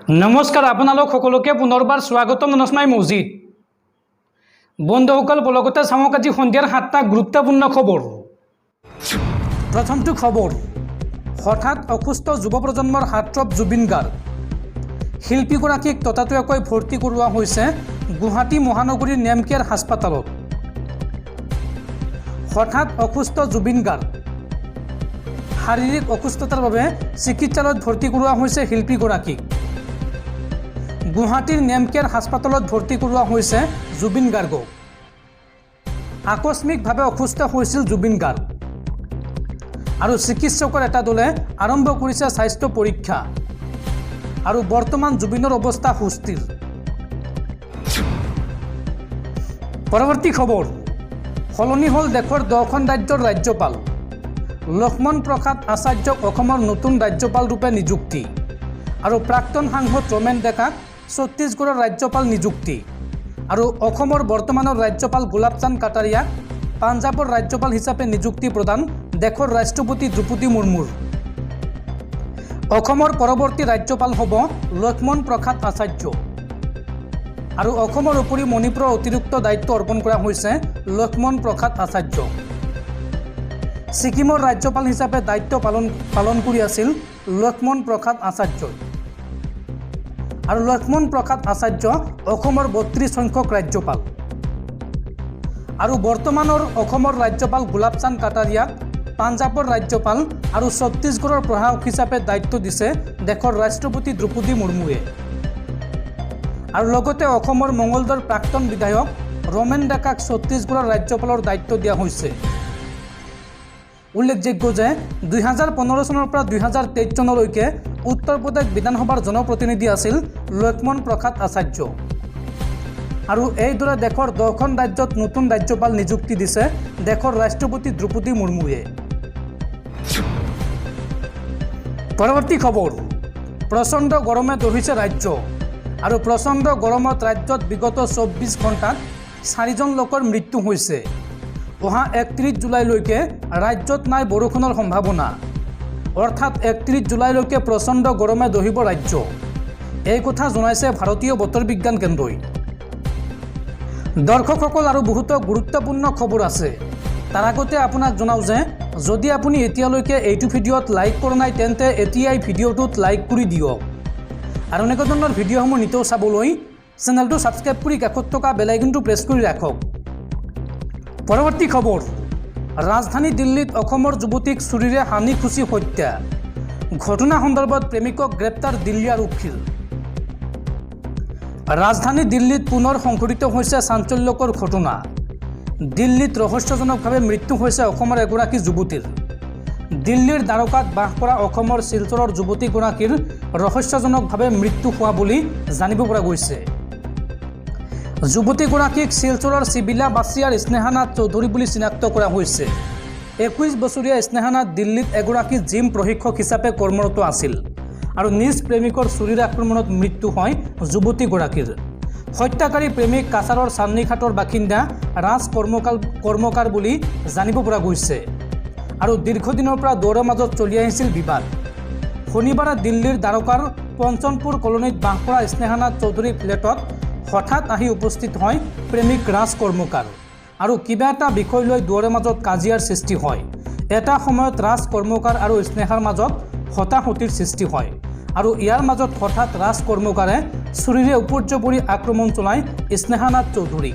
নমস্কাৰ আপোনালোক সকলোকে পুনৰবাৰ স্বাগতম ননস্মাই মছজিদ বন্ধুসকল বলগতে চাওক আজি সন্ধিয়াৰ 7টা গুৰুত্বপূৰ্ণ খবৰ। প্ৰথমটো খবৰ, হঠাৎ অসুস্থ যুৱ প্ৰজন্মৰ হাতত জুবিন গাৰ্গ। শিল্পীগৰাকীক ততাতৈয়াকৈ ভৰ্তি কৰোৱা হৈছে গুৱাহাটী মহানগৰীৰ নেমকেয়াৰ হাস্পাতালত। হঠাৎ অসুস্থ জুবিন গাৰ্গ, শাৰীৰিক অসুস্থতাৰ বাবে চিকিৎসালয়ত ভৰ্তি কৰোৱা হৈছে শিল্পীগৰাকীক। গুৱাহাটীৰ নেমকেয়াৰ হাস্পাতালত ভৰ্তি কৰোৱা হৈছে জুবিন গাৰ্গক। আকস্মিকভাৱে অসুস্থ হৈছিল জুবিন গাৰ্গ আৰু চিকিৎসকৰ এটা দলে আৰম্ভ কৰিছে স্বাস্থ্য পৰীক্ষা আৰু বৰ্তমান জুবিনৰ অৱস্থা সুস্থিৰ। পৰৱৰ্তী খবৰ, সলনি হ'ল দেশৰ 10খন ৰাজ্যৰ ৰাজ্যপাল। লক্ষ্মণ প্ৰসাদ আচাৰ্যক অসমৰ নতুন ৰাজ্যপাল ৰূপে নিযুক্তি আৰু প্ৰাক্তন সাংসদ ৰমেন ডেকাক ছত্তীশগড়ৰ ৰাজ্যপাল নিযুক্তি আৰু অসমৰ বৰ্তমানৰ ৰাজ্যপাল গোলাপ চান্দ কাটাৰিয়াক পাঞ্জাৱৰ ৰাজ্যপাল হিচাপে নিযুক্তি প্ৰদান দেশৰ ৰাষ্ট্ৰপতি দ্ৰৌপদী মুৰ্মুৰ। অসমৰ পৰৱৰ্তী ৰাজ্যপাল হ'ব লক্ষ্মণ প্ৰসাদ আচাৰ্য আৰু অসমৰ উপৰি মণিপুৰৰ অতিৰিক্ত দায়িত্ব অৰ্পণ কৰা হৈছে লক্ষ্মণ প্ৰসাদ আচাৰ্য। ছিকিমৰ ৰাজ্যপাল হিচাপে দায়িত্ব পালন কৰি আছিল লক্ষ্মণ প্ৰসাদ আচাৰ্য আৰু লক্ষ্মণ প্ৰসাদ আচাৰ্য অসমৰ 32 সংখ্যক ৰাজ্যপাল আৰু বৰ্তমানৰ অসমৰ ৰাজ্যপাল গোলাপ চান্দ কাটাৰিয়াক পাঞ্জাৱৰ ৰাজ্যপাল আৰু ছত্তীশগড়ৰ প্ৰশাসক হিচাপে দায়িত্ব দিছে দেশৰ ৰাষ্ট্ৰপতি দ্ৰৌপদী মুৰ্মুৱে। আৰু লগতে অসমৰ মঙলদৈৰ প্ৰাক্তন বিধায়ক ৰমেন ডেকাক ছত্তীশগড়ৰ ৰাজ্যপালৰ দায়িত্ব দিয়া হৈছে। উল্লেখযোগ্য যে 2015 চনৰ পৰা 2023 চনলৈকে উত্তৰ প্ৰদেশ বিধানসভাৰ জনপ্ৰতিনিধি আছিল লক্ষ্মণ প্ৰসাদ আচাৰ্য আৰু এইদৰে দেশৰ 10খন ৰাজ্যত নতুন ৰাজ্যপাল নিযুক্তি দিছে দেশৰ ৰাষ্ট্ৰপতি দ্ৰৌপদী মুৰ্মুৱে। পৰৱৰ্তী খবৰ, প্ৰচণ্ড গৰমে দহিছে ৰাজ্য আৰু প্ৰচণ্ড গৰমত ৰাজ্যত বিগত 24 ঘণ্টাত 4জন লোকৰ মৃত্যু হৈছে। অহা 31 জুলাইলৈকে ৰাজ্যত নাই বৰষুণৰ সম্ভাৱনা, অৰ্থাৎ 31 জুলাইলৈকে প্ৰচণ্ড গৰমে দহিব ৰাজ্য। এই কথা জনাইছে ভাৰতীয় বতৰ বিজ্ঞান কেন্দ্ৰই। দৰ্শকসকল আৰু বহুতো গুৰুত্বপূৰ্ণ খবৰ আছে। তাৰ আগতে আপোনাক জনাওঁ যে যদি আপুনি এতিয়ালৈকে এইটো ভিডিঅ'ত লাইক কৰা নাই তেন্তে এতিয়াই ভিডিঅ'টোত লাইক কৰি দিয়ক আৰু এনেকুৱা ধৰণৰ ভিডিঅ'সমূহ নিতৌ চাবলৈ চেনেলটো ছাবস্ক্ৰাইব কৰি কাষত থকা বেল আইকনটো প্ৰেছ কৰি ৰাখক। পৰৱৰ্তী খবৰ, ৰাজধানী দিল্লীত অসমৰ যুৱতীক চুৰিৰে হানি খুচি হত্যা। ঘটনা সন্দৰ্ভত প্ৰেমিকক গ্ৰেপ্তাৰ দিল্লী আৰক্ষীৰ। ৰাজধানী দিল্লীত পুনৰ সংঘটিত হৈছে চাঞ্চল্যকৰ ঘটনা। দিল্লীত ৰহস্যজনকভাৱে মৃত্যু হৈছে অসমৰ এগৰাকী যুৱতীৰ। দিল্লীৰ দ্বাৰকাত বাস কৰা অসমৰ শিলচৰৰ যুৱতীগৰাকীৰ ৰহস্যজনকভাৱে মৃত্যু হোৱা বুলি জানিব পৰা গৈছে। যুৱতীগৰাকীক শিলচৰৰ চিবিলা বাছিয়াৰ স্নেহানাথ চৌধুৰী বুলি চিনাক্ত কৰা হৈছে। 21 বছৰীয়া স্নেহানাথ দিল্লীত এগৰাকী জিম প্ৰশিক্ষক হিচাপে কৰ্মৰত আছিল আৰু নিজ প্ৰেমিকৰ চুৰিৰ আক্ৰমণত মৃত্যু হয় যুৱতীগৰাকীৰ। হত্যাকাৰী প্ৰেমিক কাছাৰৰ চান্নিঘাটৰ বাসিন্দা ৰাজ কৰ্মকাৰ বুলি জানিব পৰা গৈছে আৰু দীৰ্ঘদিনৰ পৰা দুয়োৰে মাজত চলি আহিছিল বিবাদ। শনিবাৰে দিল্লীৰ দ্বাৰকাৰ পঞ্চনপুৰ কলনীত বাস কৰা স্নেহানাথ চৌধুৰীৰ ফ্লেটত হঠাৎ আহি উপস্থিত হয় প্ৰেমিক ৰাজ কৰ্মকাৰ আৰু কিবা এটা বিষয় লৈ দুয়োৰে মাজত কাজিয়াৰ সৃষ্টি হয়। এটা সময়ত ৰাজ কৰ্মকাৰ আৰু স্নেহাৰ মাজত হতাহতিৰ সৃষ্টি হয় আৰু ইয়াৰ মাজত হঠাৎ ৰাজ কৰ্মকাৰে চুৰিৰে উপৰ্যপৰি আক্ৰমণ চলায় স্নেহানাথ চৌধুৰী।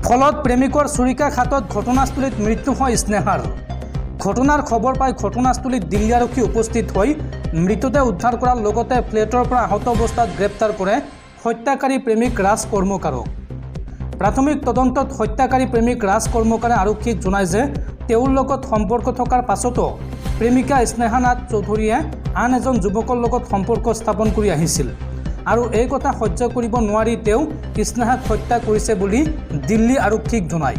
ফলত প্ৰেমিকৰ চুৰিকাঘাতত ঘটনাস্থলীত মৃত্যু হয় স্নেহাৰ। ঘটনাৰ খবৰ পাই ঘটনাস্থলীত দিল্লী আৰক্ষী উপস্থিত হৈ মৃতদেহ উদ্ধাৰ কৰাৰ লগতে ফ্লেটৰ পৰা আহত অৱস্থাত গ্ৰেপ্তাৰ কৰে হত্যাকাৰী প্ৰেমিক ৰাজ কৰ্মকাৰক। প্ৰাথমিক তদন্তত হত্যাকাৰী প্ৰেমিক ৰাজ কৰ্মকাৰে আৰক্ষীক জনায় যে তেওঁৰ লগত সম্পৰ্ক থকাৰ পাছতো প্ৰেমিকা স্নেহানাথ চৌধুৰীয়ে আন এজন যুৱকৰ লগত সম্পৰ্ক স্থাপন কৰি আহিছিল আৰু এই কথা সহ্য কৰিব নোৱাৰি তেওঁ স্নেহাক হত্যা কৰিছে বুলি দিল্লী আৰক্ষীক জনায়।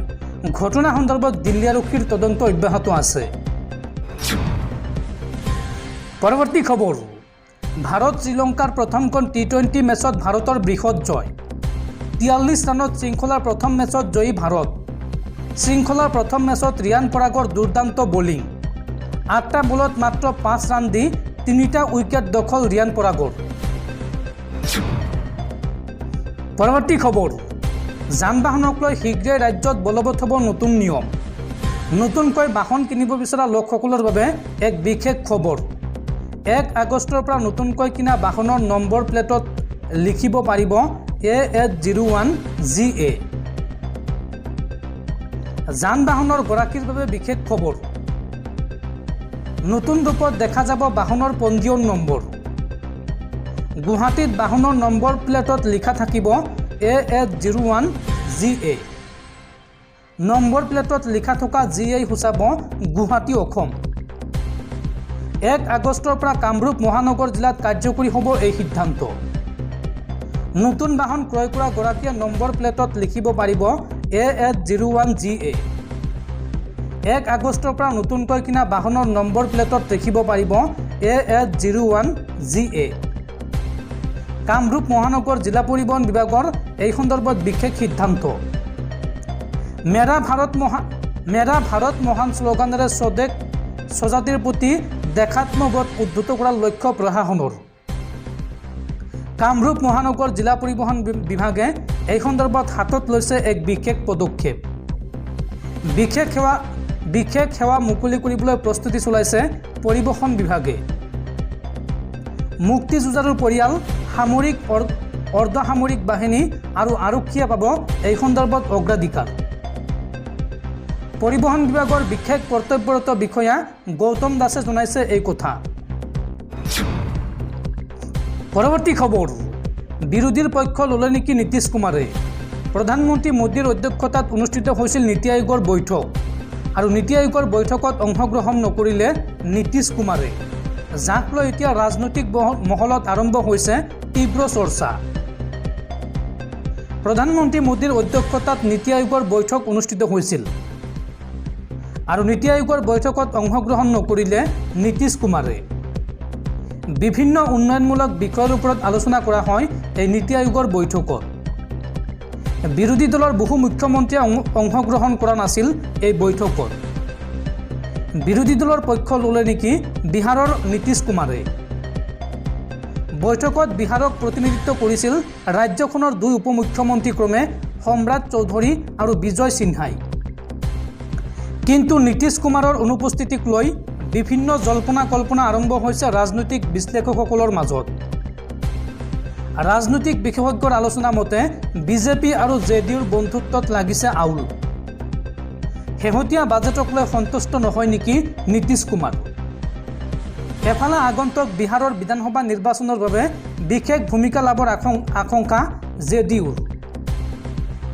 ঘটনা সন্দৰ্ভত দিল্লী আৰক্ষীৰ তদন্ত অব্যাহত আছে। পৰৱৰ্তী খবৰ, ভাৰত শ্ৰীলংকাৰ প্ৰথমখন T20 মেচত ভাৰতৰ বৃহৎ জয়। 43 ৰানত শৃংখলাৰ প্ৰথম মেচত জয়ী ভাৰত। শৃংখলাৰ প্ৰথম মেচত ৰিয়ান পৰাগৰ দুৰ্দান্ত বলিং। 8টা বলত মাত্ৰ 5 ৰান দি 3টা উইকেট দখল ৰিয়ান পৰাগৰ। পৰৱৰ্তী খবৰ, যান বাহনক লৈ শীঘ্ৰে ৰাজ্যত বলবৎ হ'ব নতুন নিয়ম। নতুনকৈ বাহন কিনিব বিচৰা লোকসকলৰ বাবে এক বিশেষ খবৰ। 1 আগষ্টৰ পৰা নতুনকৈ কিনা বাহনৰ নম্বৰ প্লেটত লিখিব পাৰিব AS01GA। যান বাহনৰ গৰাকীৰ বাবে বিশেষ খবৰ। নতুন ৰূপত দেখা যাব বাহনৰ পঞ্জীয়ন নম্বৰ। গুৱাহাটীত বাহনৰ নম্বৰ প্লেটত লিখা থাকিব AS01GA। নম্বৰ প্লেটত লিখা থকা GA সূচাব গুৱাহাটী, অসম। 1 আগষ্টৰ পৰা কামৰূপ মহানগৰ জিলাত কাৰ্যকৰী হ'ব এই সিদ্ধান্ত। নতুন বাহন ক্ৰয় কৰা গৰাকীয়ে নম্বৰ প্লেটত লিখিব পাৰিব AS01GA। 1 আগষ্টৰ পৰা নতুনকৈ কিনা বাহনৰ নম্বৰ প্লেটত লিখিব পাৰিব AS01GA। কামৰূপ মহানগৰ জিলা পৰিবহণ বিভাগৰ এই সন্দৰ্ভত বিশেষ সিদ্ধান্ত। মেৰা ভাৰত মহান শ্লোগানেৰে স্বদেশ স্বজাতিৰ প্ৰতি দেশাত্মবোধ উদ্ধত কৰাৰ লক্ষ্য প্ৰশাসনৰ। কামৰূপ মহানগৰ জিলা পৰিবহণ বিভাগে এই সন্দৰ্ভত হাতত লৈছে এক বিশেষ পদক্ষেপ। বিশেষ সেৱা মুকলি কৰিবলৈ প্ৰস্তুতি চলাইছে পৰিবহণ বিভাগে। মুক্তিযুঁজাৰুৰ পৰিয়াল, সামৰিক, অৰ্ধসামৰিক বাহিনী আৰু আৰক্ষীয়ে পাব এই সন্দৰ্ভত অগ্ৰাধিকাৰ। পৰিবহণ বিভাগৰ বিশেষ কৰ্তব্যৰত বিষয়া গৌতম দাসে জনাইছে এই কথা। পৰৱৰ্তী খবৰ, বিৰোধীৰ পক্ষ ল'লে নেকি নীতিশ কুমাৰে। প্ৰধানমন্ত্ৰী মোদীৰ অধ্যক্ষতাত অনুষ্ঠিত হৈছিল নীতি আয়োগৰ বৈঠক, আৰু নীতি আয়োগৰ বৈঠকত অংশগ্ৰহণ নকৰিলে নীতিশ কুমাৰে, যাক লৈ এতিয়া ৰাজনৈতিক মহলত আৰম্ভ হৈছে তীব্ৰ চৰ্চা। প্ৰধানমন্ত্ৰী মোদীৰ অধ্যক্ষতাত নীতি আয়োগৰ বৈঠক অনুষ্ঠিত হৈছিল, আৰু নীতি আয়োগৰ বৈঠকত অংশগ্ৰহণ নকৰিলে নীতিশ কুমাৰে। বিভিন্ন উন্নয়নমূলক বিষয়ৰ ওপৰত আলোচনা কৰা হয় এই নীতি আয়োগৰ বৈঠকত। বিৰোধী দলৰ বহু মুখ্যমন্ত্ৰীয়ে অংশগ্ৰহণ কৰা নাছিল এই বৈঠকত। বিৰোধী দলৰ পক্ষ ল'লে নেকি বিহাৰৰ নীতিশ কুমাৰে। বৈঠকত বিহাৰক প্ৰতিনিধিত্ব কৰিছিল ৰাজ্যখনৰ 2 উপমুখ্যমন্ত্ৰী ক্ৰমে সম্ৰাট চৌধুৰী আৰু বিজয় সিনহাই। কিন্তু নীতিশ কুমাৰৰ অনুপস্থিতিক লৈ বিভিন্ন জল্পনা কল্পনা আৰম্ভ হৈছে ৰাজনৈতিক বিশ্লেষকসকলৰ মাজত। ৰাজনৈতিক বিশেষজ্ঞৰ আলোচনা মতে বিজেপি আৰু জেডিউৰ বন্ধুত্বত লাগিছে আউল। শেহতীয়া বাজেটক লৈ সন্তুষ্ট নহয় নেকি নীতিশ কুমাৰ। এফালে আগন্তুক বিহাৰৰ বিধানসভা নিৰ্বাচনৰ বাবে বিশেষ ভূমিকা লাভৰ আশংকা জেডিউৰ,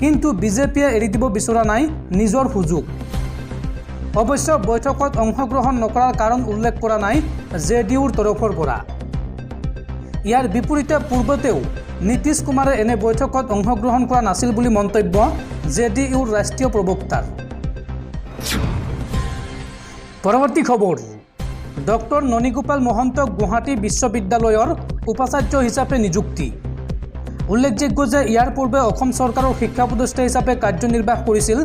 কিন্তু বিজেপিয়ে এৰি দিব বিচৰা নাই নিজৰ সুযোগ। অৱশ্য বৈঠকত অংশগ্ৰহণ নকৰাৰ কাৰণ উল্লেখ কৰা নাই জেডিউৰ তৰফৰ পৰা। ইয়াৰ বিপৰীতে পূৰ্বতেও নীতিশ কুমাৰে এনে বৈঠকত অংশগ্ৰহণ কৰা নাছিল বুলি মন্তব্য জেডিউৰ ৰাষ্ট্ৰীয় প্ৰবক্তাৰ। পৰৱৰ্তী খবৰ, ডক্টৰ ননীগোপাল মহন্তক গুৱাহাটী বিশ্ববিদ্যালয়ৰ উপাচাৰ্য হিচাপে নিযুক্তি। উল্লেখযোগ্য যে ইয়াৰ পূৰ্বে অসম চৰকাৰৰ শিক্ষা উপদেষ্টা হিচাপে কাৰ্যনিৰ্বাহ কৰিছিল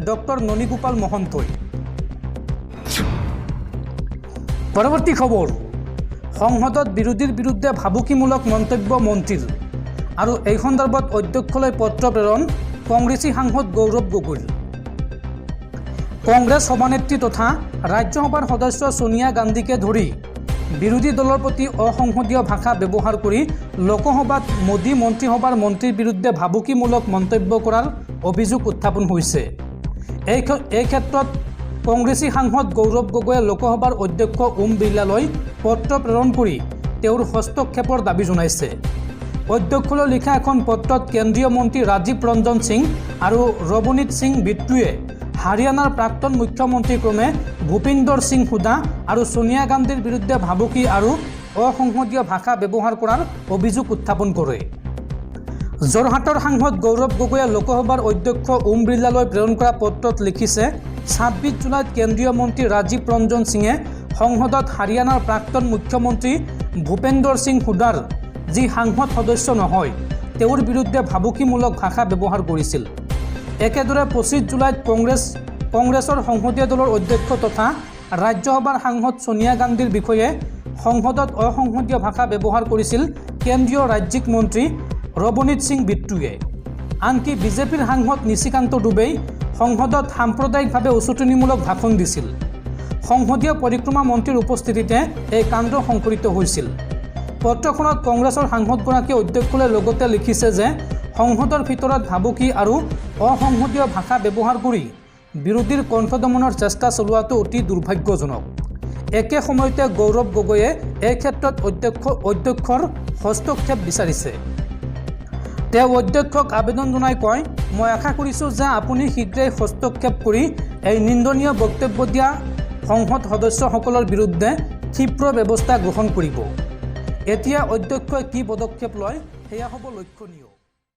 ডক্টৰ ননীগোপাল মহন্তই। পৰৱৰ্তী খবৰ, সংসদত বিৰোধীৰ বিৰুদ্ধে ভাবুকিমূলক মন্তব্য মন্ত্ৰীৰ, আৰু এই সন্দৰ্ভত অধ্যক্ষলৈ পত্ৰ প্ৰেৰণ কংগ্ৰেছী সাংসদ গৌৰৱ গগৈৰ। কংগ্ৰেছ সভানেত্ৰী তথা ৰাজ্যসভাৰ সদস্য ছোনিয়া গান্ধীকে ধৰি বিৰোধী দলৰ প্ৰতি অসংসদীয় ভাষা ব্যৱহাৰ কৰি লোকসভাত মোদী মন্ত্ৰীসভাৰ মন্ত্ৰীৰ বিৰুদ্ধে ভাবুকিমূলক মন্তব্য কৰাৰ অভিযোগ উত্থাপন হৈছে। এই ক্ষেত্ৰত কংগ্ৰেছী সাংসদ গৌৰৱ গগৈয়ে লোকসভাৰ অধ্যক্ষ ওম বিৰলালৈ পত্ৰ প্ৰেৰণ কৰি তেওঁৰ হস্তক্ষেপৰ দাবী জনাইছে। অধ্যক্ষলৈ লিখা এখন পত্ৰত কেন্দ্ৰীয় মন্ত্ৰী ৰাজীৱ ৰঞ্জন সিং আৰু ৰৱনীত সিং বিট্টুৱে হাৰিয়ানাৰ প্ৰাক্তন মুখ্যমন্ত্ৰী ক্ৰমে ভূপিন্দৰ সিং হুদা আৰু ছোনিয়া গান্ধীৰ বিৰুদ্ধে ভাবুকি আৰু অসংসদীয় ভাষা ব্যৱহাৰ কৰাৰ অভিযোগ উত্থাপন কৰে। যোৰহাটৰ সাংসদ গৌৰৱ গগৈয়ে লোকসভাৰ অধ্যক্ষ ওম বিৰলালৈ প্ৰেৰণ কৰা পত্ৰত লিখিছে, 26 জুলাইত কেন্দ্ৰীয় মন্ত্ৰী ৰাজীৱ ৰঞ্জন সিঙে সংসদত হাৰিয়ানাৰ প্ৰাক্তন মুখ্যমন্ত্ৰী ভূপেন্দৰ সিং হুদাৰ যি সাংসদ সদস্য নহয় তেওঁৰ বিৰুদ্ধে ভাবুকিমূলক ভাষা ব্যৱহাৰ কৰিছিল। একেদৰে 25 জুলাইত কংগ্ৰেছৰ সংসদীয় দলৰ অধ্যক্ষ তথা ৰাজ্যসভাৰ সাংসদ ছোনিয়া গান্ধীৰ বিষয়ে সংসদত অসংসদীয় ভাষা ব্যৱহাৰ কৰিছিল কেন্দ্ৰীয় ৰাজ্যিক মন্ত্ৰী ৰৱনীত সিং বিট্টুৱে। আনকি বিজেপিৰ সাংসদ নিশিকান্ত দুবেই সংসদত সাম্প্ৰদায়িকভাৱে উচতনিমূলক ভাষণ দিছিল। সংসদীয় পৰিক্ৰমা মন্ত্ৰীৰ উপস্থিতিতে এই কাণ্ড সংঘটিত হৈছিল। পত্ৰখনত কংগ্ৰেছৰ সাংসদগৰাকীয়ে অধ্যক্ষলৈ লগতে লিখিছে যে সংসদৰ ভিতৰত ভাবুকি আৰু অসংসদীয় ভাষা ব্যৱহাৰ কৰি বিৰোধীৰ কণ্ঠদমনৰ চেষ্টা চলোৱাটো অতি দুৰ্ভাগ্যজনক। একে সময়তে গৌৰৱ গগৈয়ে এই ক্ষেত্ৰত অধ্যক্ষৰ হস্তক্ষেপ বিচাৰিছে। তেওঁ অধ্যক্ষক আবেদন জনাই কয়, মই আশা কৰিছোঁ যে আপুনি শীঘ্ৰেই হস্তক্ষেপ কৰি এই নিন্দনীয় বক্তব্য দিয়া সংসদ সদস্যসকলৰ বিৰুদ্ধে ক্ষীপ্ৰ ব্যৱস্থা গ্ৰহণ কৰিব। এতিয়া অধ্যক্ষই কি পদক্ষেপ লয় সেয়া হ'ব লক্ষণীয়।